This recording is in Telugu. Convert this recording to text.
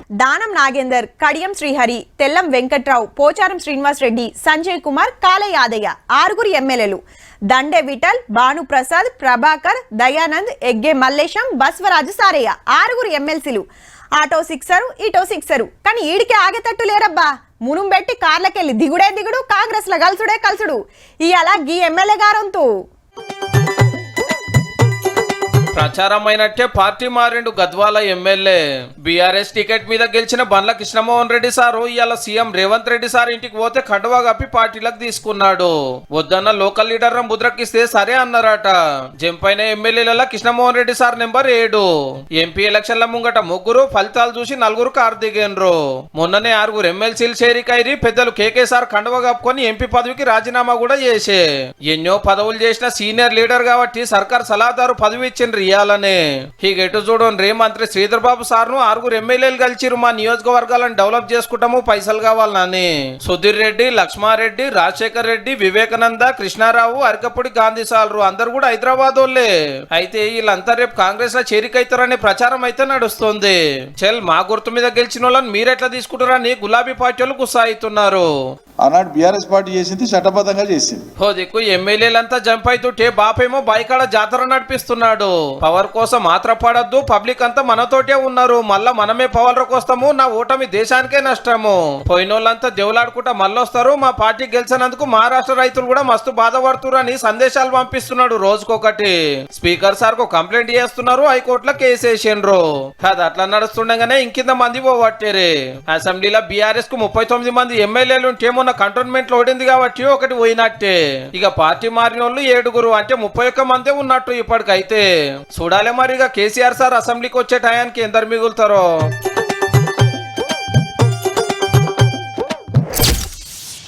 దానం నాగేందర్, కడియం శ్రీహరి, తెల్లం వెంకట్రావు, పోచారం శ్రీనివాస్ రెడ్డి, సంజయ్ కుమార్, కాలే యాదయ్య 6 ఎమ్మెల్యేలు. దండే విఠల్, భానుప్రసాద్, ప్రభాకర్, దయానంద్, ఎగ్గే మల్లేశం, బస్వరాజు సారయ్య 6 ఎమ్మెల్సీలు. ఆటో సిక్సరు, ఇటో సిక్సరు. కానీ ఈడికి ఆగేటట్టు లేరబ్బా. మునుం పెట్టి కార్లకెళ్ళి దిగుడే దిగుడు, కాంగ్రెస్ లో కలుసుడే కలుసుడు. ఇవాళ గీ ఎమ్మెల్యే గారంతు ప్రచారమైనట్టే పార్టీ మారిండు గద్వాల ఎమ్మెల్యే. బీఆర్ఎస్ టికెట్ మీద గెలిచిన బండ్ల కృష్ణమోహన్ రెడ్డి సారు ఇవాళ సీఎం రేవంత్ రెడ్డి సార్ ఇంటికి పోతే కండువా కప్పి పార్టీలకు తీసుకున్నాడు. వద్దన్న లోకల్ లీడర్ ముద్రకిస్తే సరే అన్నారట. జంపైన ఎమ్మెల్యేల Krishnamohan Reddy sir number 7. MP ఎలక్షన్ల ముంగట 3, ఫలితాలు చూసి 4 కారు దిగేన్రు. మొన్ననే 6 ఎమ్మెల్సీలు చేరికైరి పెద్దలు కేకేసార్ కండువా కప్పుకొని ఎంపీ పదవికి రాజీనామా కూడా చేసే. ఎన్నో పదవులు చేసిన సీనియర్ లీడర్ కాబట్టి సర్కార్ సలహాదారు పదవి ఇచ్చిండ్రు ఇయాలనే. ఎటు చూడండి మంత్రి శ్రీధర్ బాబు సార్ను 6 ఎమ్మెల్యేలు కలిసిరు మా నియోజకవర్గాలను డెవలప్ చేసుకుంటాము పైసలు కావాలని. సుధీర్ రెడ్డి, లక్ష్మారెడ్డి, రాజశేఖర్ రెడ్డి, వివేకానంద, కృష్ణారావు, అరకపూడి గాంధీ సార్లు అందరు కూడా హైదరాబాద్ వాళ్ళే. అయితే వీళ్ళంతా రేపు కాంగ్రెస్ లో చేరికైతారనే ప్రచారం అయితే నడుస్తుంది. చెల్ మా గుర్తు మీద గెలిచిన వాళ్ళని మీరెట్లా తీసుకుంటారని గులాబీ పార్టీ వాళ్ళు గుస్సా అవుతున్నారు. ఆనాడు బీఆర్ఎస్ పార్టీ చేసింది చట్టబద్ధంగా చేసింది. ఓ దిక్కు ఎమ్మెల్యేలంతా జంప్ అవుతుంటే బాపేమో బైకాడ జాతర నడిపిస్తున్నాడు. పవర్ కోసం మాత్రపడద్దు, పబ్లిక్ అంతా మనతోటే ఉన్నారు, మళ్ళా మనమే పవర్లోకి వస్తాము, నా ఓటమి దేశానికే నష్టము. పోయినోళ్ళంతా దేవులాడుకుంటా మళ్ళొస్తారు, మా పార్టీ గెలిచినందుకు మహారాష్ట్ర రైతులు కూడా మస్తు బాధపడుతున్నారు అని సందేశాలు పంపిస్తున్నాడు రోజుకొకటి. స్పీకర్ సార్ కు కంప్లైంట్ చేస్తున్నారు, హైకోర్టులో కేసు వేసిండ్రు. అది అట్లా నడుస్తుండగానే ఇంకింత మంది పోవట్టేరే. అసెంబ్లీలో బీఆర్ఎస్ కు 39 మంది ఎమ్మెల్యేలు ఉంటే మొన్న కంటోన్మెంట్ లో ఓడింది కాబట్టి ఒకటి పోయినట్టే. ఇక పార్టీ మారిన వాళ్ళు 7 అంటే 31 మందే ఉన్నట్టు ఇప్పటికైతే. చూడాలి మరి ఇక కేసీఆర్ సార్ అసెంబ్లీకి వచ్చే టయానికి ఎందరు మిగులుతారో.